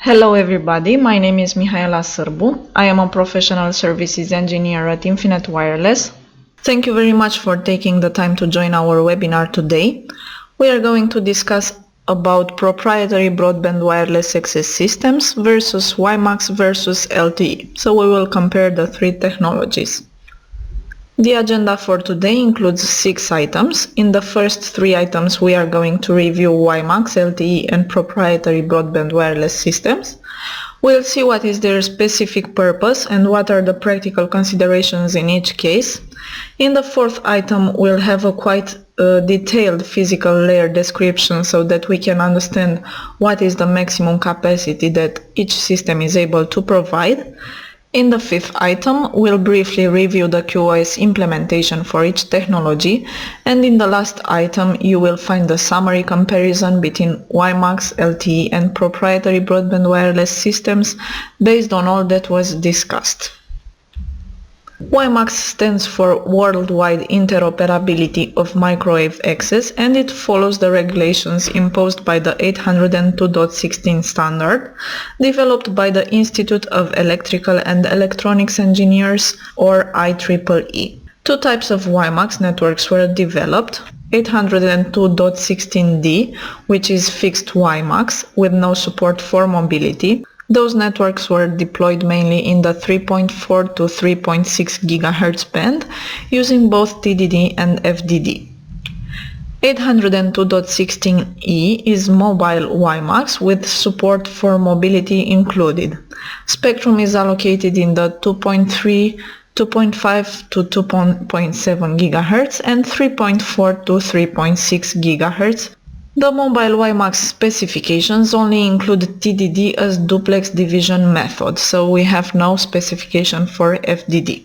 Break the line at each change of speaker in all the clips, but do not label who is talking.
Hello everybody, my name is Mihaela Sirbu. I am a professional services engineer at Infinet Wireless. Thank you very much for taking the time to join our webinar today. We are going to discuss about proprietary broadband wireless access systems versus WiMAX versus LTE. So we will compare the three technologies. The agenda for today includes 6 items. In the first 3 items we are going to review WiMAX, LTE and proprietary broadband wireless systems. We'll see what is their specific purpose and what are the practical considerations in each case. In the 4th item we'll have a quite detailed physical layer description so that we can understand what is the maximum capacity that each system is able to provide. In the 5th item, we'll briefly review the QoS implementation for each technology, and in the last item you will find a summary comparison between WiMAX, LTE and proprietary broadband wireless systems based on all that was discussed. WiMAX stands for Worldwide Interoperability of Microwave Access, and it follows the regulations imposed by the 802.16 standard, developed by the Institute of Electrical and Electronics Engineers, or IEEE. 2 types of WiMAX networks were developed. 802.16d, which is fixed WiMAX with no support for mobility. Those networks were deployed mainly in the 3.4 to 3.6 GHz band using both TDD and FDD. 802.16e is mobile WiMAX with support for mobility included. Spectrum is allocated in the 2.3, 2.5 to 2.7 GHz and 3.4 to 3.6 GHz. The mobile WiMAX specifications only include TDD as duplex division method, so we have no specification for FDD.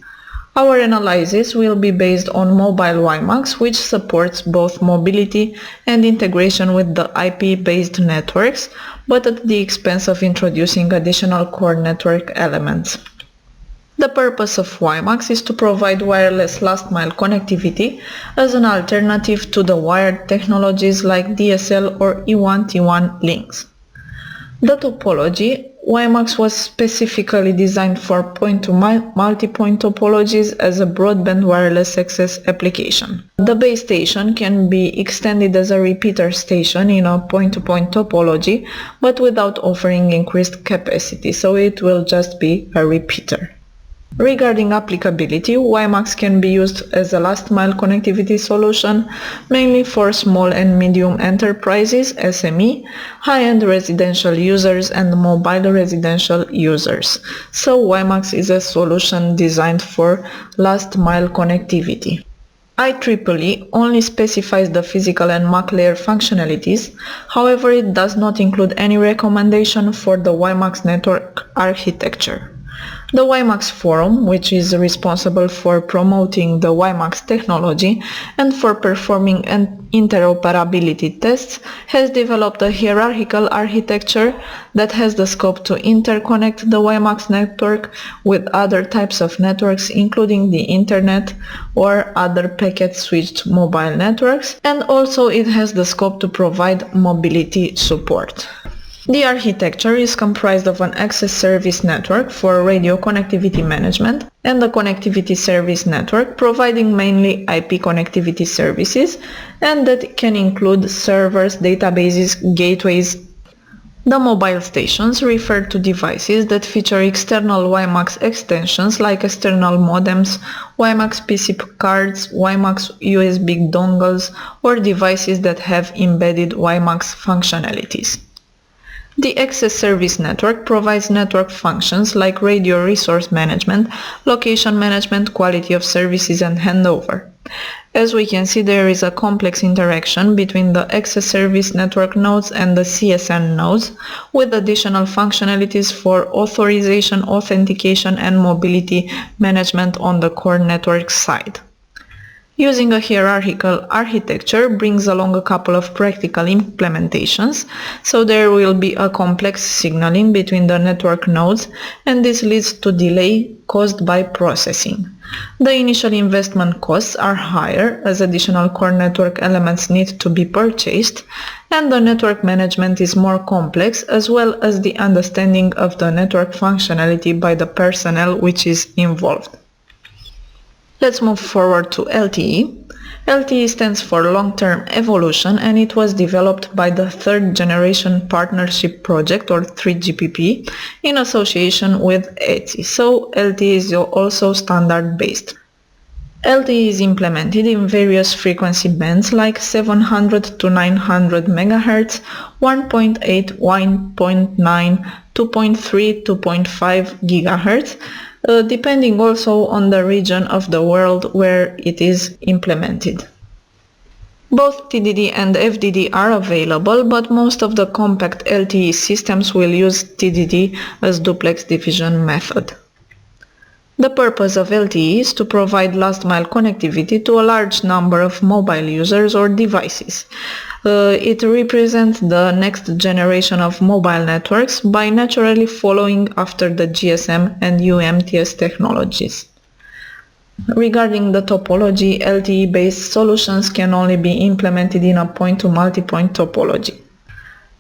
Our analysis will be based on mobile WiMAX, which supports both mobility and integration with the IP-based networks, but at the expense of introducing additional core network elements. The purpose of WiMAX is to provide wireless last-mile connectivity as an alternative to the wired technologies like DSL or E1T1 links. The topology, WiMAX was specifically designed for point-to-multipoint topologies as a broadband wireless access application. The base station can be extended as a repeater station in a point-to-point topology, but without offering increased capacity, so it will just be a repeater. Regarding applicability, WiMAX can be used as a last-mile connectivity solution, mainly for small and medium enterprises, SME, high-end residential users and mobile residential users. So WiMAX is a solution designed for last-mile connectivity. IEEE only specifies the physical and MAC layer functionalities, however it does not include any recommendation for the WiMAX network architecture. The WiMAX Forum, which is responsible for promoting the WiMAX technology and for performing interoperability tests, has developed a hierarchical architecture that has the scope to interconnect the WiMAX network with other types of networks, including the Internet or other packet-switched mobile networks, and also it has the scope to provide mobility support. The architecture is comprised of an access service network for radio connectivity management and a connectivity service network providing mainly IP connectivity services, and that can include servers, databases, gateways. The mobile stations refer to devices that feature external WiMAX extensions like external modems, WiMAX PC cards, WiMAX USB dongles, or devices that have embedded WiMAX functionalities. The access service network provides network functions like radio resource management, location management, quality of services and handover. As we can see, there is a complex interaction between the access service network nodes and the CSN nodes, with additional functionalities for authorization, authentication and mobility management on the core network side. Using a hierarchical architecture brings along a couple of practical implementations, so there will be a complex signaling between the network nodes, and this leads to delay caused by processing. The initial investment costs are higher as additional core network elements need to be purchased, and the network management is more complex, as well as the understanding of the network functionality by the personnel which is involved. Let's move forward to LTE. LTE stands for long-term evolution, and it was developed by the Third Generation Partnership Project, or 3GPP, in association with ETSI. So LTE is also standard-based. LTE is implemented in various frequency bands like 700 to 900 MHz, 1.8, 1.9, 2.3, 2.5 GHz, depending also on the region of the world where it is implemented. Both TDD and FDD are available, but most of the compact LTE systems will use TDD as duplex division method. The purpose of LTE is to provide last-mile connectivity to a large number of mobile users or devices. It represents the next generation of mobile networks by naturally following after the GSM and UMTS technologies. Regarding the topology, LTE-based solutions can only be implemented in a point-to-multipoint topology.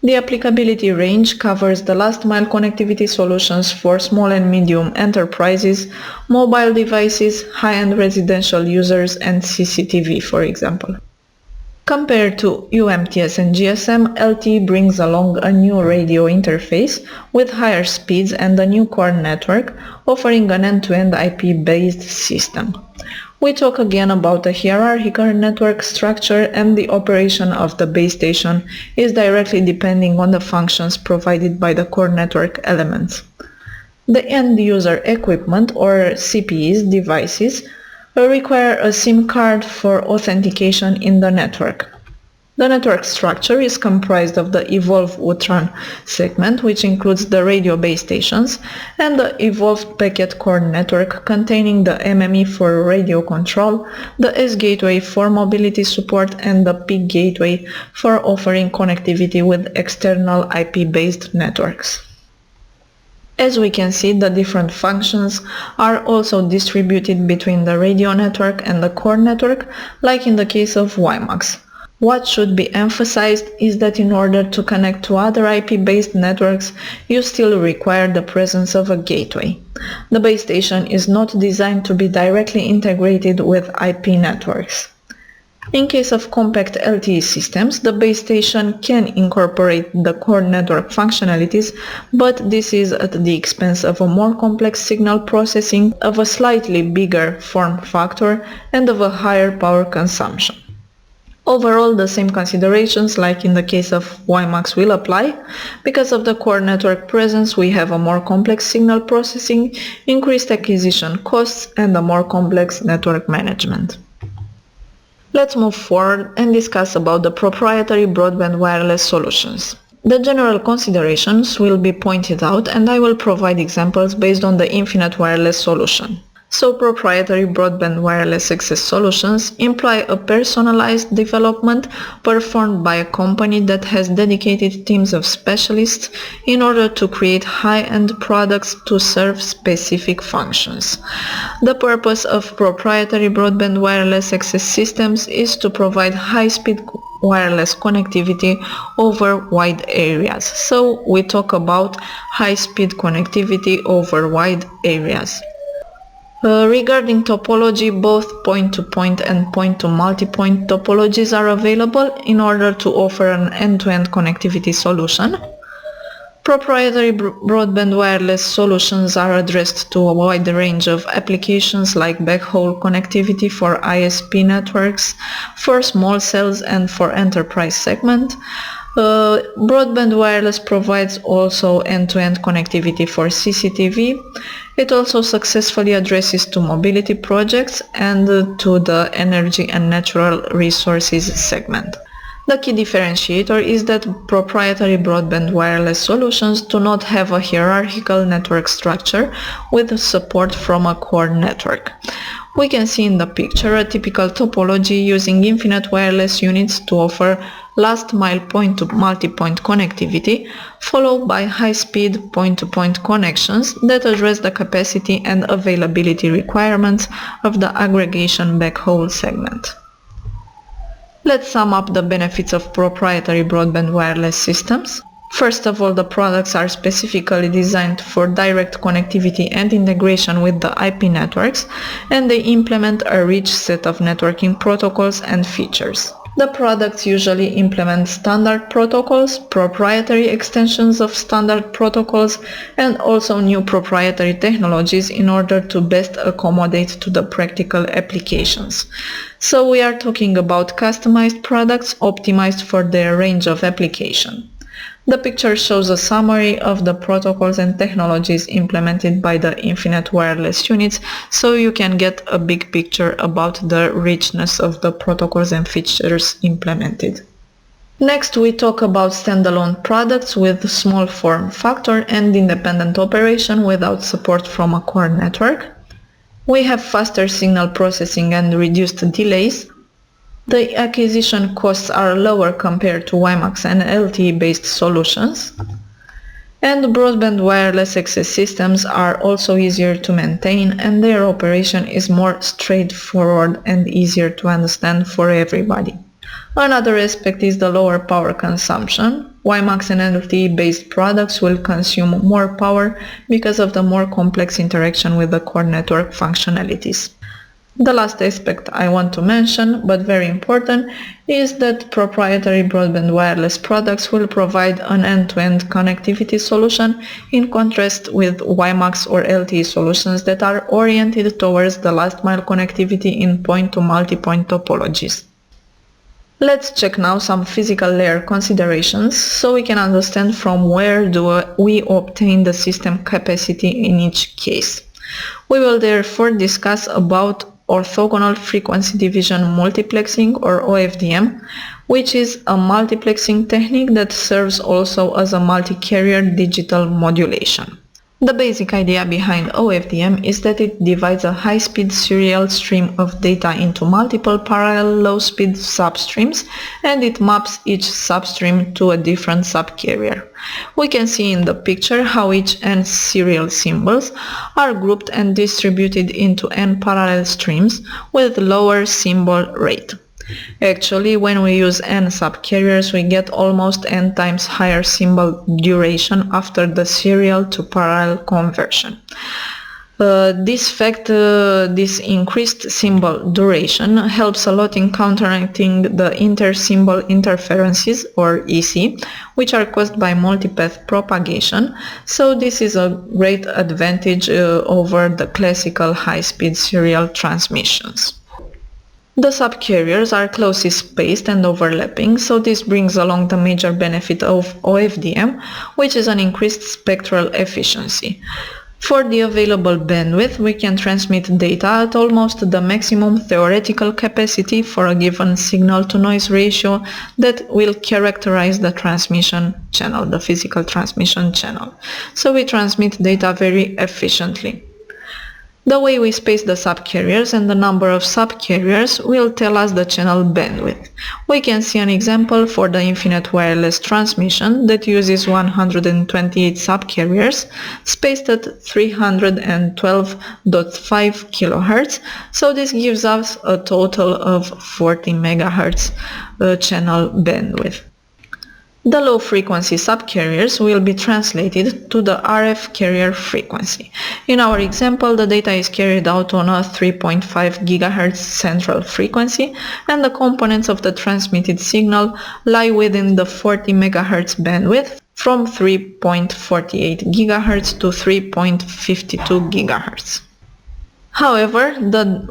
The applicability range covers the last-mile connectivity solutions for small and medium enterprises, mobile devices, high-end residential users, and CCTV, for example. Compared to UMTS and GSM, LTE brings along a new radio interface with higher speeds and a new core network, offering an end-to-end IP-based system. We talk again about a hierarchical network structure, and the operation of the base station is directly depending on the functions provided by the core network elements. The end-user equipment, or CPEs devices, require a SIM card for authentication in the network. The network structure is comprised of the Evolve UTRAN segment, which includes the radio base stations, and the Evolved Packet Core Network containing the MME for radio control, the S-Gateway for mobility support, and the PIC Gateway for offering connectivity with external IP-based networks. As we can see, the different functions are also distributed between the radio network and the core network, like in the case of WiMAX. What should be emphasized is that in order to connect to other IP-based networks, you still require the presence of a gateway. The base station is not designed to be directly integrated with IP networks. In case of compact LTE systems, the base station can incorporate the core network functionalities, but this is at the expense of a more complex signal processing, of a slightly bigger form factor, and of a higher power consumption. Overall, the same considerations like in the case of WiMAX will apply. Because of the core network presence, we have a more complex signal processing, increased acquisition costs, and a more complex network management. Let's move forward and discuss about the proprietary broadband wireless solutions. The general considerations will be pointed out, and I will provide examples based on the Infinet Wireless solution. So proprietary broadband wireless access solutions imply a personalized development performed by a company that has dedicated teams of specialists in order to create high-end products to serve specific functions. The purpose of proprietary broadband wireless access systems is to provide high-speed wireless connectivity over wide areas. So we talk about high-speed connectivity over wide areas. Regarding topology, both point-to-point and point-to-multipoint topologies are available in order to offer an end-to-end connectivity solution. Proprietary broadband wireless solutions are addressed to a wide range of applications like backhaul connectivity for ISP networks, for small cells, and for enterprise segment. Broadband wireless provides also end-to-end connectivity for CCTV. It also successfully addresses to mobility projects and to the energy and natural resources segment. The key differentiator is that proprietary broadband wireless solutions do not have a hierarchical network structure with support from a core network. We can see in the picture a typical topology using Infinet Wireless units to offer last mile point-to-multipoint connectivity, followed by high-speed point-to-point connections that address the capacity and availability requirements of the aggregation backhaul segment. Let's sum up the benefits of proprietary broadband wireless systems. First of all, the products are specifically designed for direct connectivity and integration with the IP networks, and they implement a rich set of networking protocols and features. The products usually implement standard protocols, proprietary extensions of standard protocols, and also new proprietary technologies in order to best accommodate to the practical applications. So we are talking about customized products optimized for their range of application. The picture shows a summary of the protocols and technologies implemented by the Infinet Wireless units, so you can get a big picture about the richness of the protocols and features implemented. Next, we talk about standalone products with small form factor and independent operation without support from a core network. We have faster signal processing and reduced delays. The acquisition costs are lower compared to WiMAX and LTE based solutions, and broadband wireless access systems are also easier to maintain, and their operation is more straightforward and easier to understand for everybody. Another aspect is the lower power consumption. WiMAX and LTE based products will consume more power because of the more complex interaction with the core network functionalities. The last aspect I want to mention, but very important, is that proprietary broadband wireless products will provide an end-to-end connectivity solution in contrast with WiMAX or LTE solutions that are oriented towards the last-mile connectivity in point-to-multipoint topologies. Let's check now some physical layer considerations so we can understand from where do we obtain the system capacity in each case. We will therefore discuss about orthogonal frequency division multiplexing or OFDM, which is a multiplexing technique that serves also as a multi-carrier digital modulation. The basic idea behind OFDM is that it divides a high-speed serial stream of data into multiple parallel low-speed substreams, and it maps each substream to a different subcarrier. We can see in the picture how each n serial symbols are grouped and distributed into n parallel streams with lower symbol rate. Actually, when we use n subcarriers, we get almost n times higher symbol duration after the serial to parallel conversion. This increased symbol duration helps a lot in counteracting the inter-symbol interferences, or EC, which are caused by multipath propagation, so this is a great advantage over the classical high-speed serial transmissions. The subcarriers are closely spaced and overlapping, so this brings along the major benefit of OFDM, which is an increased spectral efficiency. For the available bandwidth, we can transmit data at almost the maximum theoretical capacity for a given signal-to-noise ratio that will characterize the transmission channel, the physical transmission channel. So we transmit data very efficiently. The way we space the subcarriers and the number of subcarriers will tell us the channel bandwidth. We can see an example for the Infinet Wireless transmission that uses 128 subcarriers spaced at 312.5 kHz, so this gives us a total of 40 MHz channel bandwidth. The low-frequency subcarriers will be translated to the RF carrier frequency. In our example, the data is carried out on a 3.5 GHz central frequency, and the components of the transmitted signal lie within the 40 MHz bandwidth from 3.48 GHz to 3.52 GHz. However, the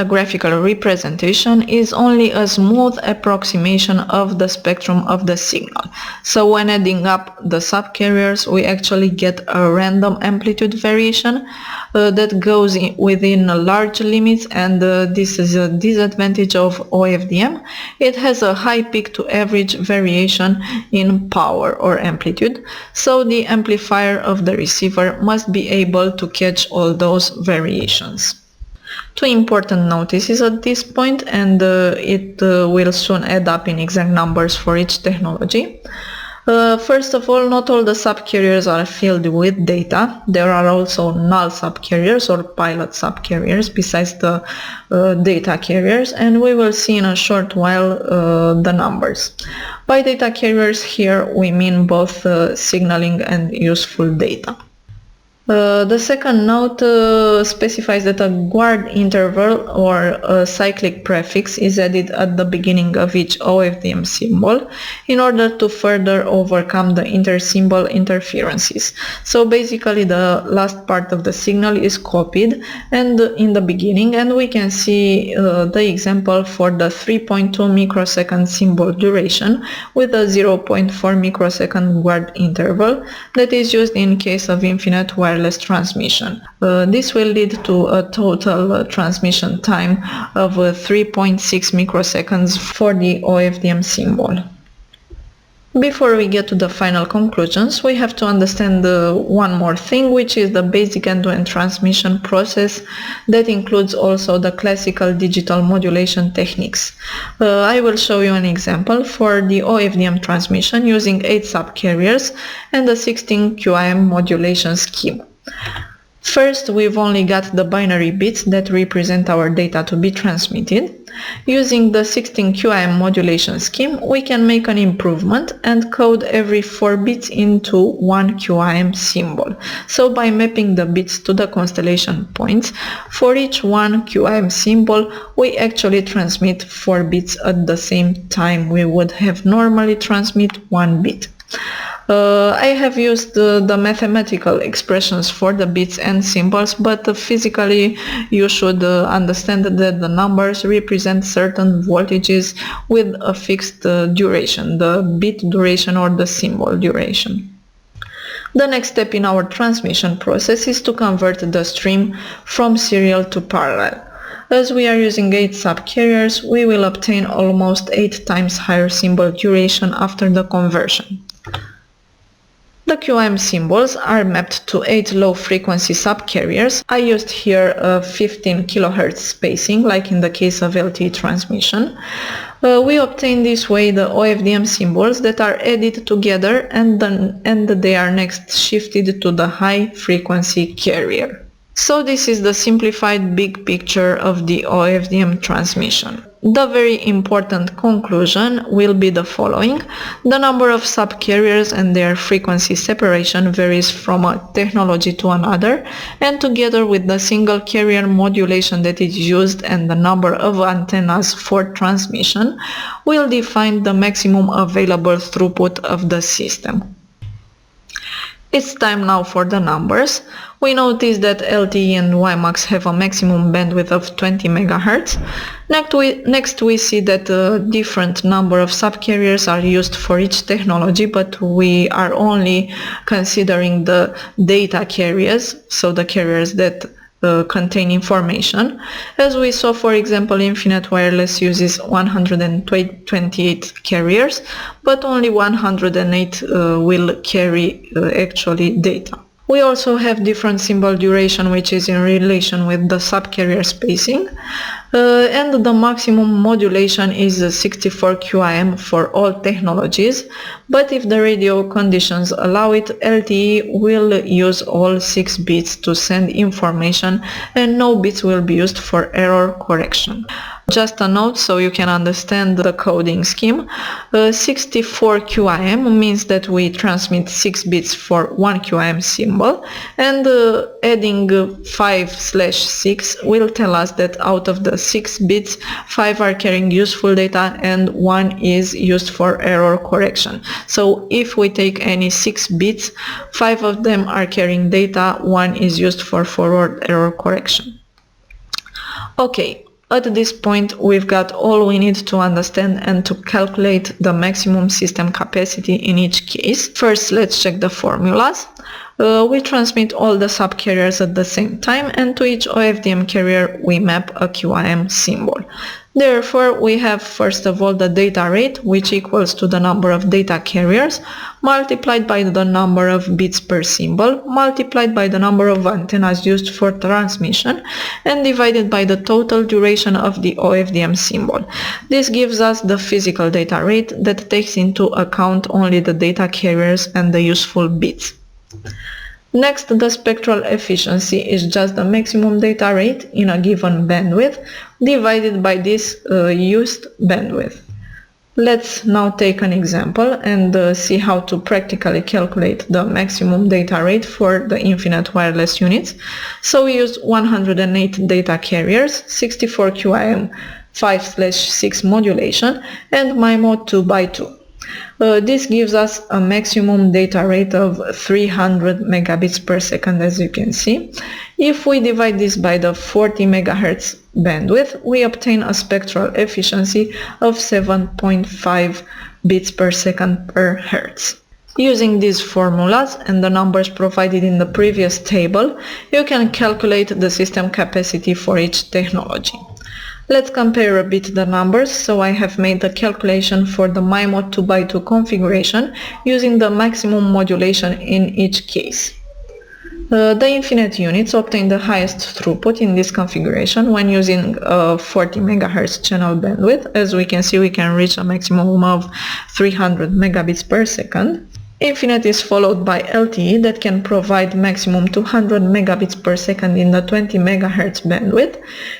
graphical representation is only a smooth approximation of the spectrum of the signal. So when adding up the subcarriers, we actually get a random amplitude variation that goes within large limits, and this is a disadvantage of OFDM. It has a high peak to average variation in power or amplitude, so the amplifier of the receiver must be able to catch all those variations. Two important notices at this point, and it will soon add up in exact numbers for each technology. First of all, not all the subcarriers are filled with data. There are also null subcarriers or pilot subcarriers besides the data carriers, and we will see in a short while the numbers. By data carriers here we mean both signaling and useful data. The second note specifies that a guard interval or a cyclic prefix is added at the beginning of each OFDM symbol in order to further overcome the inter-symbol interferences. So basically the last part of the signal is copied and in the beginning, and we can see the example for the 3.2 microsecond symbol duration with a 0.4 microsecond guard interval that is used in case of Infinet Wireless transmission. This will lead to a total transmission time of 3.6 microseconds for the OFDM symbol. Before we get to the final conclusions, we have to understand one more thing, which is the basic end-to-end transmission process that includes also the classical digital modulation techniques. I will show you an example for the OFDM transmission using 8 subcarriers and a 16 QAM modulation scheme. First, we've only got the binary bits that represent our data to be transmitted. Using the 16 QAM modulation scheme, we can make an improvement and code every 4 bits into one QAM symbol. So by mapping the bits to the constellation points, for each one QAM symbol, we actually transmit 4 bits at the same time we would have normally transmit 1 bit. I have used the mathematical expressions for the bits and symbols, but physically you should understand that the numbers represent certain voltages with a fixed duration, the bit duration or the symbol duration. The next step in our transmission process is to convert the stream from serial to parallel. As we are using 8 subcarriers, we will obtain almost 8 times higher symbol duration after the conversion. The QAM symbols are mapped to 8 low-frequency subcarriers. I used here a 15 kHz spacing, like in the case of LTE transmission. We obtain this way the OFDM symbols that are added together and they are next shifted to the high-frequency carrier. So this is the simplified big picture of the OFDM transmission. The very important conclusion will be the following. The number of subcarriers and their frequency separation varies from a technology to another, and together with the single carrier modulation that is used and the number of antennas for transmission, will define the maximum available throughput of the system. It's time now for the numbers. We notice that LTE and WiMAX have a maximum bandwidth of 20 MHz. Next we see that a different number of subcarriers are used for each technology, but we are only considering the data carriers, so the carriers that contain information. As we saw, for example, Infinet Wireless uses 128 carriers, but only 108 will carry actually data. We also have different symbol duration, which is in relation with the subcarrier spacing, and the maximum modulation is 64 QAM for all technologies, but if the radio conditions allow it, LTE will use all 6 bits to send information and no bits will be used for error correction. Just a note so you can understand the coding scheme. 64 QAM means that we transmit 6 bits for 1 QAM symbol, and adding 5/6 will tell us that out of the 6 bits, 5 are carrying useful data and 1 is used for error correction. So if we take any 6 bits, 5 of them are carrying data, 1 is used for forward error correction. Okay. At this point, we've got all we need to understand and to calculate the maximum system capacity in each case. First, let's check the formulas. We transmit all the subcarriers at the same time, and to each OFDM carrier we map a QAM symbol. Therefore, we have first of all the data rate, which equals to the number of data carriers multiplied by the number of bits per symbol multiplied by the number of antennas used for transmission and divided by the total duration of the OFDM symbol. This gives us the physical data rate that takes into account only the data carriers and the useful bits. Next, the spectral efficiency is just the maximum data rate in a given bandwidth divided by this used bandwidth. Let's now take an example and see how to practically calculate the maximum data rate for the Infinet Wireless units. So we use 108 data carriers, 64 QAM 5/6 modulation and MIMO 2x2. This gives us a maximum data rate of 300 megabits per second, as you can see. If we divide this by the 40 megahertz bandwidth, we obtain a spectral efficiency of 7.5 bits per second per hertz. Using these formulas and the numbers provided in the previous table, you can calculate the system capacity for each technology. Let's compare a bit the numbers. So I have made the calculation for the MIMO 2x2 configuration using the maximum modulation in each case. The Infinet units obtain the highest throughput in this configuration when using a 40 MHz channel bandwidth. As we can see, we can reach a maximum of 300 megabits per second. Infinet is followed by LTE that can provide maximum 200 megabits per second in the 20 MHz bandwidth.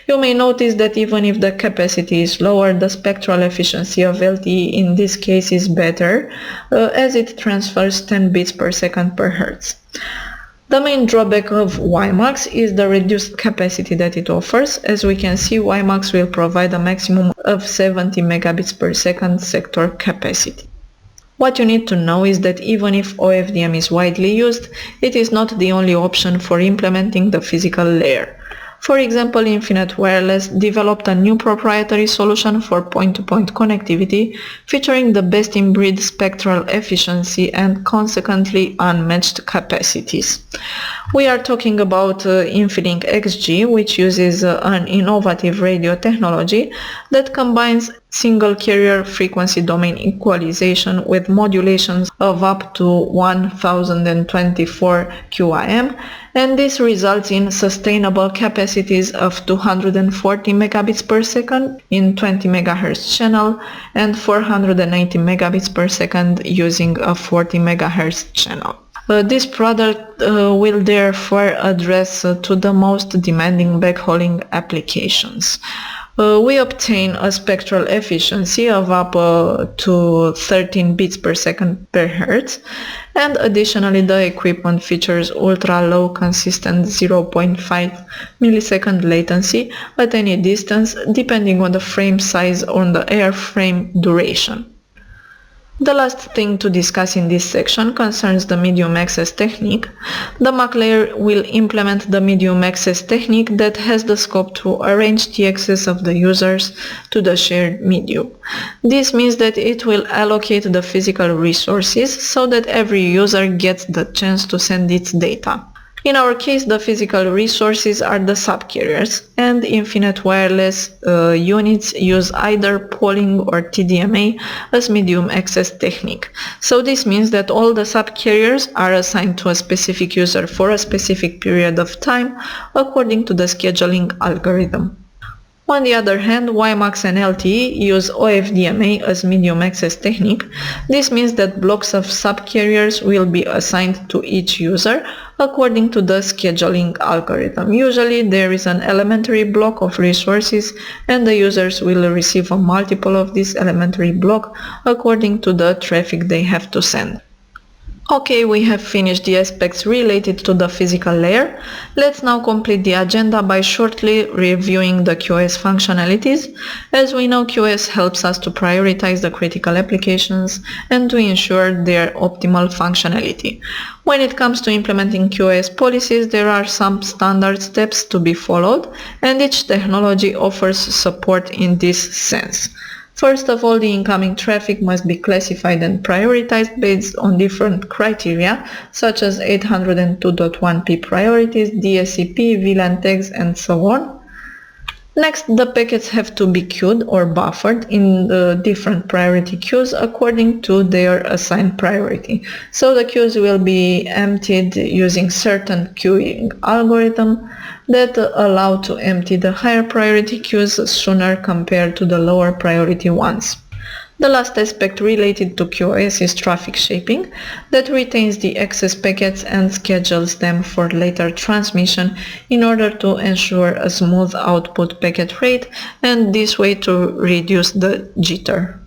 You may notice that even if the capacity is lower, the spectral efficiency of LTE in this case is better, as it transfers 10 bits per second per hertz. The main drawback of WiMAX is the reduced capacity that it offers. As we can see, WiMAX will provide a maximum of 70 megabits per second sector capacity. What you need to know is that even if OFDM is widely used, it is not the only option for implementing the physical layer. For example, Infinet Wireless developed a new proprietary solution for point-to-point connectivity featuring the best-in-breed spectral efficiency and consequently unmatched capacities. We are talking about Infinink XG, which uses an innovative radio technology that combines single carrier frequency domain equalization with modulations of up to 1024 QAM, and this results in sustainable capacities of 240 megabits per second in 20 MHz channel and 480 megabits per second using a 40 MHz channel. This product will therefore address to the most demanding backhauling applications. We obtain a spectral efficiency of up to 13 bits per second per hertz, and additionally the equipment features ultra-low consistent 0.5 millisecond latency at any distance depending on the frame size or the airframe duration. The last thing to discuss in this section concerns the medium access technique. The MAC layer will implement the medium access technique that has the scope to arrange the access of the users to the shared medium. This means that it will allocate the physical resources so that every user gets the chance to send its data. In our case, the physical resources are the subcarriers, and Infinet Wireless units use either polling or TDMA as medium access technique. So this means that all the subcarriers are assigned to a specific user for a specific period of time according to the scheduling algorithm. On the other hand, WiMAX and LTE use OFDMA as medium access technique. This means that blocks of subcarriers will be assigned to each user according to the scheduling algorithm. Usually there is an elementary block of resources and the users will receive a multiple of this elementary block according to the traffic they have to send. Okay, we have finished the aspects related to the physical layer. Let's now complete the agenda by shortly reviewing the QoS functionalities. As we know, QoS helps us to prioritize the critical applications and to ensure their optimal functionality. When it comes to implementing QoS policies, there are some standard steps to be followed, and each technology offers support in this sense. First of all, the incoming traffic must be classified and prioritized based on different criteria, such as 802.1p priorities, DSCP, VLAN tags, and so on. Next, the packets have to be queued or buffered in the different priority queues according to their assigned priority. So the queues will be emptied using certain queuing algorithm that allow to empty the higher priority queues sooner compared to the lower priority ones. The last aspect related to QoS is traffic shaping, that retains the excess packets and schedules them for later transmission in order to ensure a smooth output packet rate and this way to reduce the jitter.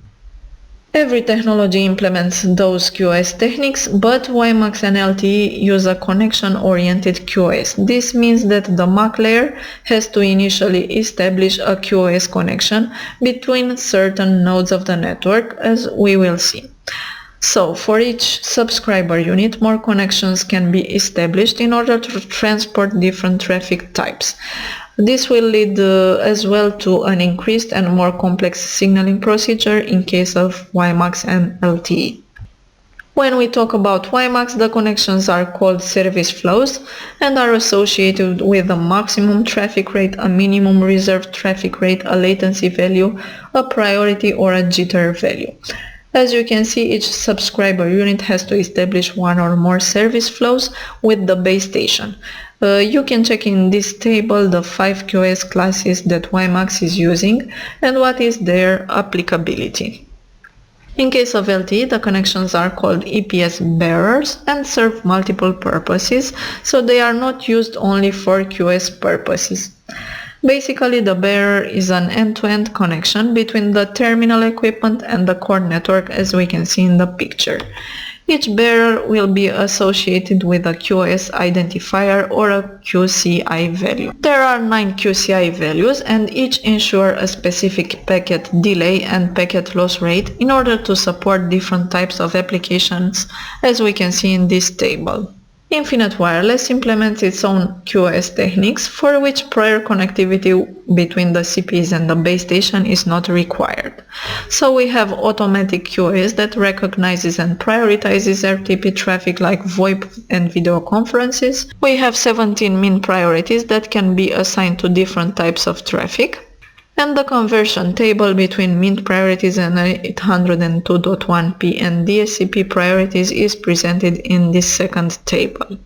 Every technology implements those QoS techniques, but WiMAX and LTE use a connection-oriented QoS. This means that the MAC layer has to initially establish a QoS connection between certain nodes of the network, as we will see. So, for each subscriber unit, more connections can be established in order to transport different traffic types. This will lead as well to an increased and more complex signaling procedure in case of WiMAX and LTE. When we talk about WiMAX, the connections are called service flows and are associated with a maximum traffic rate, a minimum reserved traffic rate, a latency value, a priority, or a jitter value. As you can see, each subscriber unit has to establish one or more service flows with the base station. You can check in this table the 5 QoS classes that WiMAX is using and what is their applicability. In case of LTE, the connections are called EPS bearers and serve multiple purposes, so they are not used only for QoS purposes. Basically, the bearer is an end-to-end connection between the terminal equipment and the core network, as we can see in the picture. Each bearer will be associated with a QoS identifier or a QCI value. There are 9 QCI values and each ensure a specific packet delay and packet loss rate in order to support different types of applications, as we can see in this table. Infinet Wireless implements its own QoS techniques for which prior connectivity between the CPs and the base station is not required. So we have automatic QoS that recognizes and prioritizes RTP traffic like VoIP and video conferences. We have 17 min priorities that can be assigned to different types of traffic. And the conversion table between min priorities and 802.1p and DSCP priorities is presented in this second table.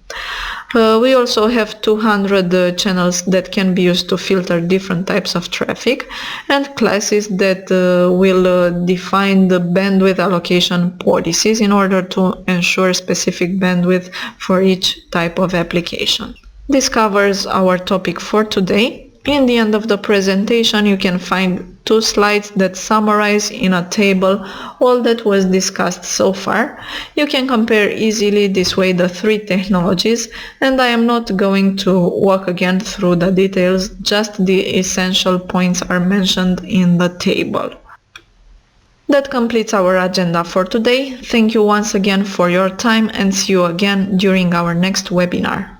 We also have 200 channels that can be used to filter different types of traffic and classes that will define the bandwidth allocation policies in order to ensure specific bandwidth for each type of application. This covers our topic for today. In the end of the presentation, you can find 2 slides that summarize in a table all that was discussed so far. You can compare easily this way the 3 technologies, and I am not going to walk again through the details, just the essential points are mentioned in the table. That completes our agenda for today. Thank you once again for your time and see you again during our next webinar.